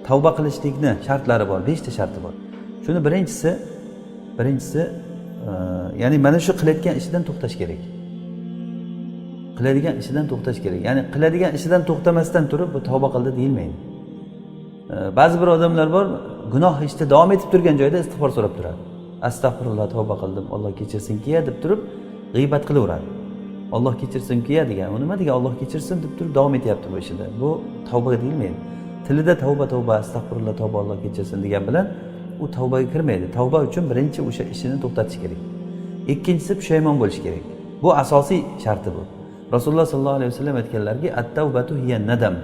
tavba qilishlikni shartlari bor, 5 ta sharti bor. Shuni birinchisi ya'ni mana shu qilayotgan ishidan to'xtash kerak. Qiladigan ishidan to'xtash kerak. Ya'ni qiladigan ishidan to'xtamasdan turib bu tavba qildi deyilmaydi. Ba'zi bir odamlar bor, gunoh ishda davom etib turgan joyda istig'for so'rab turadi. Astag'firulloh, tavba qildim, Alloh kechirsin-ki deb turib g'iybat qilaveradi. Alloh kechirsin-ki degan, u nima degan, Alloh kechirsin deb turib davom etyapti bu ishida. Bu tavba deyilmaydi. Tilida tavba, astag'firulloh, tavba, Alloh kechirsin degan bilan u tavbaga kirmaydi. Tavba uchun birinchi o'sha ishini to'xtatish kerak. Ikkinchisi pushaymon bo'lish kerak. Bu asosiy sharti bu. Rasululloh sollallohu alayhi vasallam aytganlarki, at-tawbatu hiya nadam.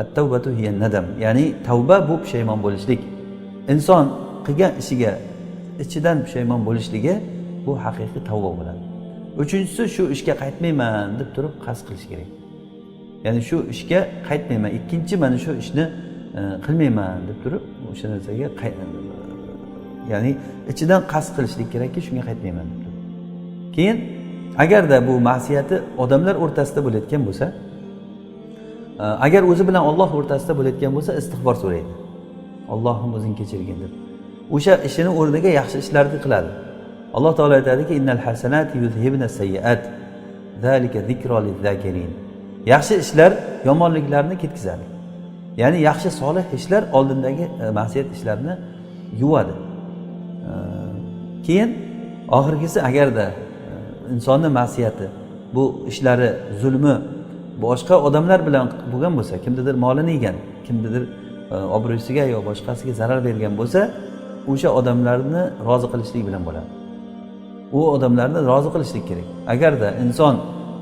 At-tawbatu hiya nadam. Ya'ni tavba bu pushaymon bo'lishlik. Inson qilgan ishiga ichidan pushaymon bo'lishligi bu haqiqiy tavba bo'ladi. Uchinchisi shu ishga qaytmayman deb turib qasd qilish kerak. Ya'ni shu ishga qaytmayman, ikkinchi mana shu ishni qilmayman deb turib o'sha narsaga ya'ni ichidan qasd qilishlik kerakki, shunga qaytmayman deb turib. Keyin agarda bu ma'siyati odamlar o'rtasida bo'layotgan bo'lsa, agar o'zi bilan Alloh o'rtasida bo'layotgan bo'lsa, istig'for so'raydi. Allohim o'zing kechirgin deb. O'sha ishini o'rniga yaxshi ishlarni qiladi. Alloh taolo aytadiki, innal hasanati yuzhibna sayyiat. Zalika zikro liz-zakirin. Yaxshi ishlar yomonliklarni ketkizadi. Ya'ni yaxshi solih ishlar oldindagi ma'siyat ishlarini yuvadi. Keyin oxirgisi agarda insonning ma'siyati, bu ishlari, zulmi boshqa odamlar bilan bo'lgan bo'lsa, kimnidir molini yegan, kimnidir obro'siga yo boshqasiga zarar bergan bo'lsa, o'sha odamlarni rozi qilishlik bilan bo'ladi. U odamlarni rozi qilishlik kerak. Agarda inson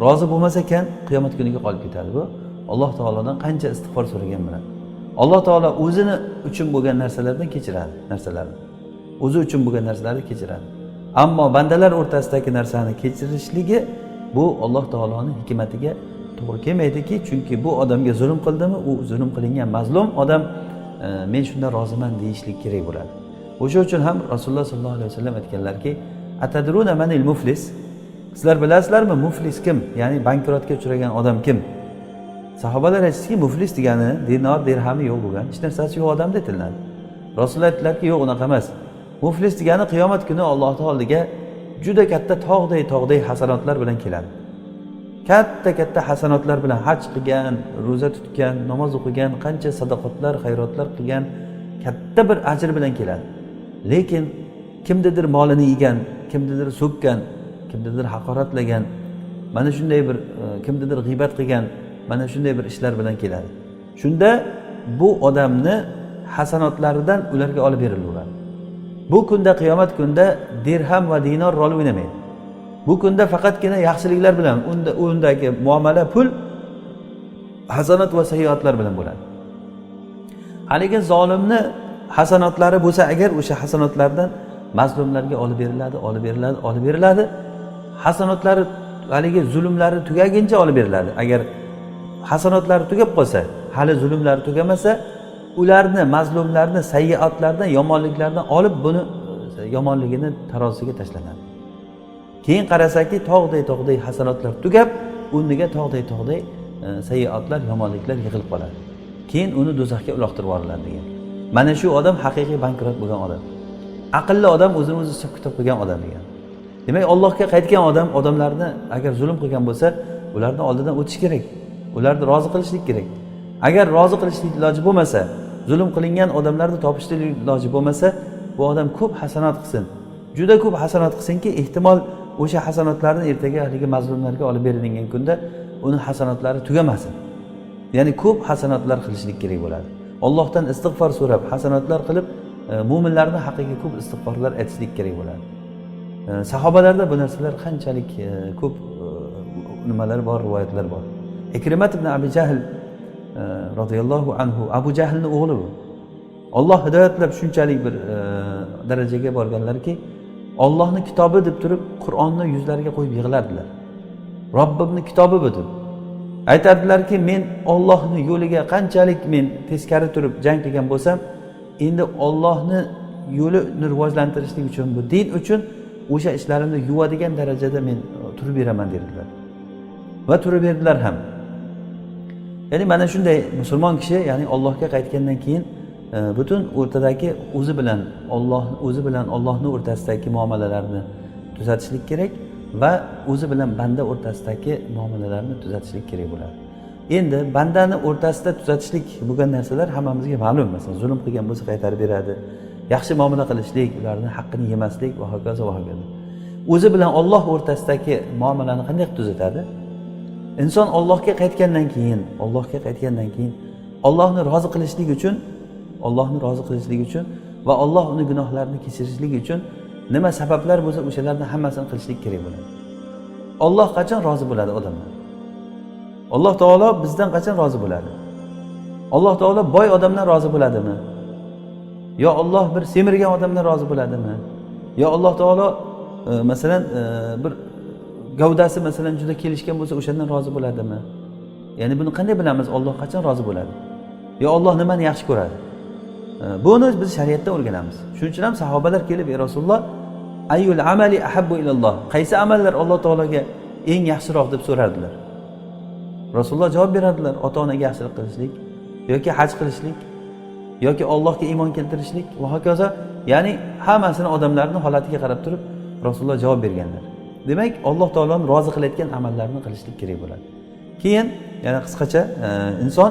rozi bo'lmasa ekan, qiyomat kuniga qolib ketadi bu. Alloh taolodan qancha istig'for so'ragan bilan. Alloh taolo o'zini uchun bo'lgan narsalardan kechiradi, narsalarni. O'zi uchun bo'lgan narsalarni kechiradi. Ammo bandalar o'rtasidagi narsani kechirishligi bu Alloh taoloning hikmatiga to'g'ri kelmaydiki, chunki bu odamga zulm qildimi, u zulm qilingan mazlum odam men shundan roziman deyishlik kerak bo'ladi. O'sha uchun ham Rasululloh sollallohu alayhi vasallam aytganlarki, atadruna manil muflis? Sizlar bilasizlarmi muflis kim? Ya'ni bankrotga uchragan odam kim? Sahobalar aytdiki, muflis degani dinor, dirhami yo'q bo'lgan, hech narsasi yo'q odam aytiladi. Rasululloh aytdilarki, yo'q, unaqa emas. Muflis degani qiyomat kuni Alloh taolaga juda katta tog'day hasanotlar bilan keladi. Katta hasanotlar bilan haj qilgan, ro'za tutgan, namoz o'qigan, qancha sadoqatlar, xayrotlar qilgan katta bir ajr bilan keladi. Lekin kimnidir molini yegan, kimnidir so'kkan, kimnidir haqoratlagan, mana shunday bir kimnidir g'iybat qilgan, mana shunday bir ishlar bilan keladi. Shunda bu odamni hasanotlaridan ularga olib berilaveradi. Bu kunda, qiyomat kunda dirham va dinor rol o'ynamaydi. Bu kunda faqatgina yaxshiliklar bilan, undagi muomala pul, hasanat va sayyiatlar bilan bo'ladi. Haligi zolimni hasanotlari bo'lsa agar, o'sha hasanotlardan mazlumlarga olib beriladi. Hasanotlari haligi zulmlari tugaguncha olib beriladi. Agar hasanotlari tugab qolsa, hali zulmlari tugamasa, ularni, mazlumlarni sayyiatlardan, yomonliklardan olib buni yomonligini tarozisiga tashlanadi. Keyin qarasaki, tog'day hasanotlar tugab, o'rniga tog'day sayyiatlar, yomonliklar yig'ilib qoladi. Keyin uni do'zaxga uloqtirib yuboriladi degan. Mana shu odam haqiqiy bankrot bo'lgan odam. Aqlli odam, o'zini o'zi hisob kitob qilgan odam degan. Demak, Allohga qaytgan odamlarni agar zulm qilgan bo'lsa, ularni oldidan o'tish kerak. Ularni rozi qilishlik kerak. Agar rozi qilishlik iloji bo'lmasa, zulm qilingan odamlarni topishlik iloji bo'lmasa, bu odam ko'p hasanat qilsin. Juda ko'p hasanat qilsinki, ehtimol o'sha hasanatlarni ertaga haligi mazlumlarga olib berilgan kunda uni hasanatlari tugamasin. Ya'ni ko'p hasanatlar qilishlik kerak bo'ladi. Allohdan istig'for so'rab, hasanatlar qilib, mu'minlarning haqiqiy ko'p istig'forlar aytishlik kerak bo'ladi. Sahobalarda bu narsalar qanchalik ko'p nimalar bor, rivoyatlar bor. Ikrimat ibn Abi Jahl radhiyallohu anhu, Abu Jahlning o'g'li bu. Alloh hidoyatlab shunchalik bir darajaga borganlarki, Allohning kitobi deb turib Qur'onni yuzlariga qo'yib yig'lardilar. Robbimning kitobi bu deb. Aytardilarki, men Allohning yo'liga qanchalik men teskari turib jang qilgan bo'lsam, endi Allohning yo'lini rivojlantirishlik uchun, bu din uchun o'sha ishlarimni yuvadigan darajada men turib beraman dedilar. Va turib berdilar ham. Ya'ni mana shunday musulmon kishi, ya'ni Allohga qaytgandan keyin butun o'rtadagi o'zi bilan Allohning o'rtasidagi muomalalarni tuzatishlik kerak va o'zi bilan banda o'rtasidagi muomalalarni tuzatishlik kerak bo'ladi. Endi bandani o'rtasida tuzatishlik bo'lgan narsalar hammamizga ma'lum. Masalan, zulm qilgan bo'lsa qaytarib beradi, yaxshi muomala qilishlik, ularning haqqini yemaslik va hokazo va hokazo. O'zi bilan Alloh o'rtasidagi muomalani qanday tuzatadi? Inson Allohga qaytgandan keyin Allohni rozi qilishlik uchun va Alloh uni gunohlarini kechirishlik uchun nima sabablar bo'lsa, o'shalarni hammasini qilishlik kerak bo'ladi. Alloh qachon rozi bo'ladi odamlar? Alloh taolo bizdan qachon rozi bo'ladi? Alloh taolo boy odamdan rozi bo'ladimi? Yo Alloh bir semirgan odamdan rozi bo'ladimi? Yo Alloh taolo masalan bir gavdasi masalan juda kelishgan bo'lsa, o'shandan rozi bo'ladimi? Ya'ni buni qanday bilamiz? Alloh qachon rozi bo'ladi? Yo Alloh nimani yaxshi ko'radi? Buni biz shariatda o'rganamiz. Shuning uchun ham sahobalar kelib, "Ey Rasululloh, ayyul amali ahabbu ilalloh?" Qaysi amallar Alloh taologa eng yaxshiroq deb so'rardilar. Rasululloh javob beradilar: ota-onaga yaxshilik qilishlik yoki haj qilishlik yoki Allohga iymon keltirishlik va hokazo. Ya'ni hammasini odamlarning holatiga qarab turib Rasululloh javob berganlar. Demak, Alloh taoloni rozi qilayotgan amallarni qilishlik kerak bo'ladi. Keyin yana qisqacha inson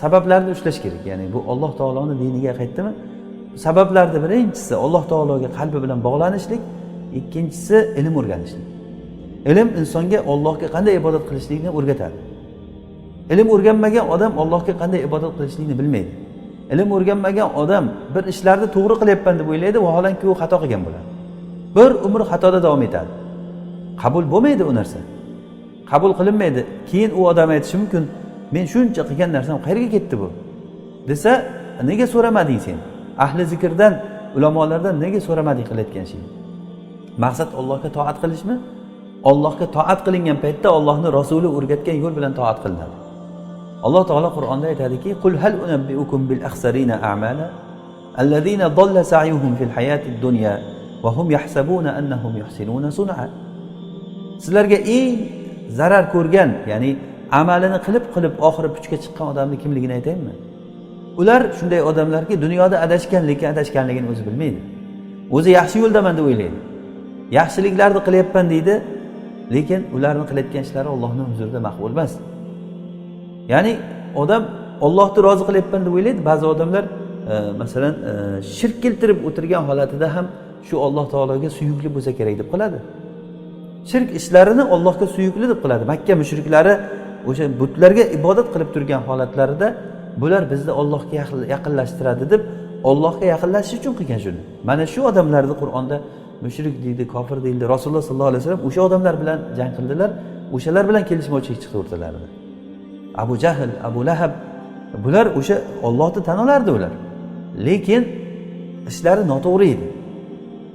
sabablarni ushlash kerak. Ya'ni bu Alloh taoloning diniga qaytdimi? Sabablarning birinchisi Alloh taologa qalbi bilan bog'lanishlik, ikkinchisi ilm o'rganishlik. Ilm insonga Allohga qanday ibodat qilishlikni o'rgatadi. Ilm o'rganmagan odam Allohga qanday ibodat qilishlikni bilmaydi. Ilm o'rganmagan odam bir ishlarni to'g'ri qilyapman deb o'ylaydi, vaholanki u xato qilgan bo'ladi. Bir umr xatoda davom etadi. Qabul bo'lmaydi u narsa. Qabul qilinmaydi. Keyin u odam aytishi mumkin, "Men shuncha qilgan narsam qayerga ketdi bu?" desa, nega so'ramading sen? Ahli zikrdan, ulamolardan nega so'ramading qilayotgan ishing? Maqsad Allohga toat qilishmi? Allohga toat qilingan paytda Allohning rasuli o'rgatgan yo'l bilan toat qilinadi. Alloh taolo Qur'onda aytadiki: "Qul hal unabbiukum bil akhsarina a'mala allazina dalla sa'yuhum fil hayatid dunya va hum yahsabuna annahum yuhsinuna sun'a." Sizlarga eng zarar ko'rgan, ya'ni amalini qilib oxiri puchga chiqqan odamning kimligini aytaymi? Ular shunday odamlarki, dunyoda adashganligini o'zi bilmaydi. O'zi yaxshi yo'ldaman deb o'ylaydi. Yaxshiliklarni qilyapman deydi, lekin ularning qilayotgan ishlari Allohning huzurida maqbul emas. Ya'ni odam Allohni rozi qilyapman deb o'ylaydi. Ba'zi odamlar masalan shirk keltirib o'tirgan holatida ham shu Alloh taologa suyukli bo'lsa kerak deb qiladi. Shirk ishlarini Allohga suyukli deb qiladi. Makka mushriklari o'sha butlarga ibodat qilib turgan holatlarida bular bizni Allohga yaqinlashtiradi deb Allohga yaqinlashish uchun qilgan shuni. Mana shu odamlarni Qur'onda mushrik deydi, kofir deydi. Rasululloh sollallohu alayhi vasallam o'sha odamlar bilan jang qildilar. O'shalar bilan kelishmovchilik chiqdi o'rtalarida. Abu Jahl, Abu Lahab bular o'sha Allohni tan olardi ular. Lekin ishlari noto'g'ri edi.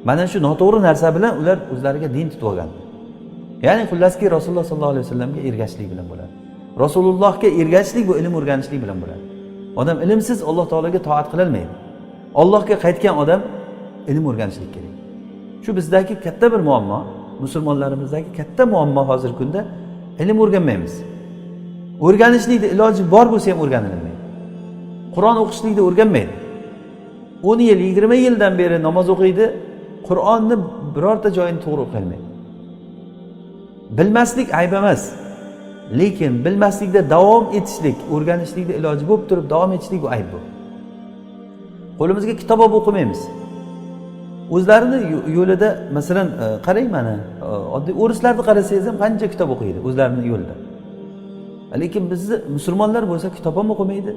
Mana shu noto'g'ri narsa bilan ular o'zlariga din tutib olgan. Ya'ni xullaski Rasululloh sollallohu alayhi vasallamga ergashishlik bilan bo'ladi. Rasulullohga ergashishlik bu ilm o'rganishlik bilan bo'ladi. Odam ilmsiz Alloh taologa toat qila olmaydi. Allohga qaytgan odam ilm o'rganishlik kerak. Shu bizdagi katta bir muammo, musulmonlarimizdagi katta muammo hozirgi kunda ilm o'rganmaymiz. O'rganishlikda iloji bor bo'lsa ham o'rganilmaydi. Qur'on o'qishlikni o'rganmaydi. 10 yil, 20 yildan beri namoz o'qiydi, Qur'onni birorta joyini to'g'ri o'qiyolmaydi. Bilmaslik ayb emas. Lekin bilmaslikda davom etishlik, o'rganishlikda iloji bo'lib turib davom etishlik bu ayb bu. Qo'limizga kitob olib o'qimaymiz. O'zlarini yo'lida masalan qarang mana, oddiy o'rislarni qarasangiz ham qancha kitob o'qiydi o'zlarining yo'lida. Lekin bizni musulmonlar bo'lsa kitob ham o'qimaydi.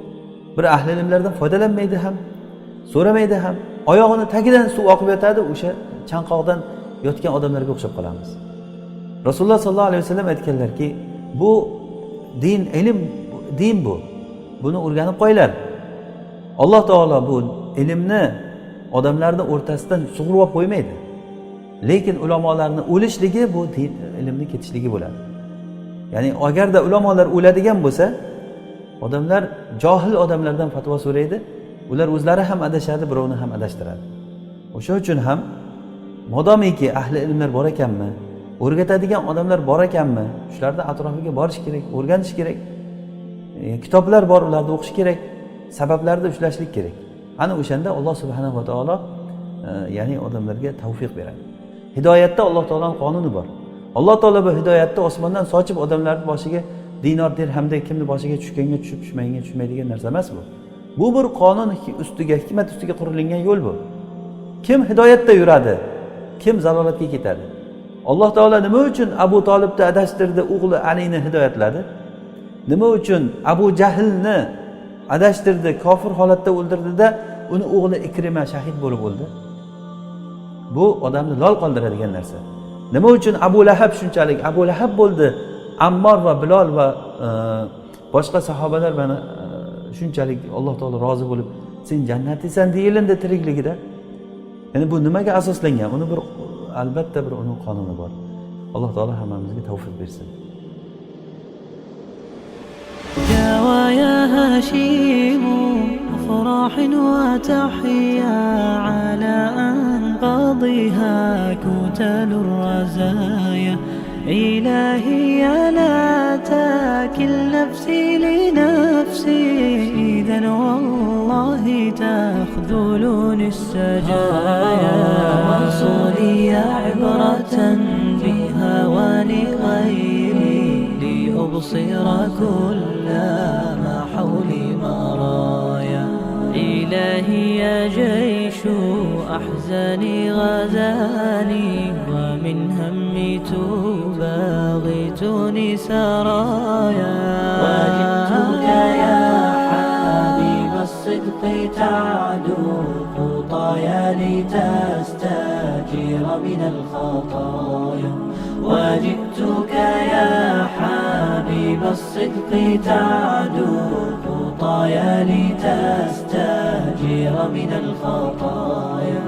Bir ahli ilmlardan foydalanmaydi ham, so'ramaydi ham. Oyog'ini tagidan suv oqib yotadi, o'sha chanqoqdan yotgan odamlarga o'xshab qolamiz. Rasululloh sollallohu alayhi vasallam aytganlarki, bu din, ilm din bu. Buni o'rganib qo'yinglar. Alloh taolo bu ilmni odamlarning o'rtasidan sug'urib qo'ymaydi. Lekin ulamolarning o'lishligi bu din, ilmni ketishligi bo'ladi. Ya'ni agarda ulamolar o'ladigan bo'lsa, odamlar johil odamlardan fatvo so'raydi, ular o'zlari ham adashadi, birovni ham adashtiradi. O'sha uchun ham modomiki ahli ilmlar bor ekanmi, o'rgatadigan odamlar bor ekanmi, shularning atrofiga borish kerak, o'rganish kerak. Kitoblar bor, ularni o'qish kerak, sabablarni ushlashlik kerak. ana o'shanda Alloh subhanahu va taolo ya'ni odamlarga tavfiq beradi. Hidoyatda Alloh taoloning qonuni bor. Alloh taolo bu hidoyatni osmondan sochib odamlarning boshiga dinor, dirhamda kimni boshiga tushganga tushib, tushmaganga tushmaydigan narsa emas bu. Bu bir qonun ustiga, hikmat ustiga qurilgan yo'l bu. Kim hidoyatda yuradi, kim zalolatga ketadi. Alloh taolo nima uchun Abu Tolibni adashtirdi, o'g'li Alini hidoyatladi? Nima uchun Abu Jahlni adashtirdi, kofir holatda o'ldirdida, uni o'g'li Ikrima shahid bo'lib o'ldi? Bu odamni lol qoldiradigan narsa. Nima uchun Abu Lahab shunchalik Abu Lahab bo'ldi? Ammor va Bilol va boshqa sahobalar bana shunchalik Alloh taolo rozi bo'lib, sen jannatlisan deyilindi tirikligida. Ya'ni bu nimaga asoslangan? Uni bir albatta bir uning qonuni bor. Alloh taolo hammamizga tavfiq bersin. يا هاشم أفراح وتحيا على أنقاضها كتل الرزايا إلهي لا تكل نفسي لنفسي إذا والله تخذلني السجايا وصولي عبرة بها ولغيري لأبصر كل ما حولي مرايا إلهي يا جيش أحزاني غزاني ومن همي تباغتني سرايا وجدتك يا حبيب الصدق تعدو خطايا لتستجير من الخطايا وجدتك يا حبيب الصدق تعدو خطايا لتستجير من الخطايا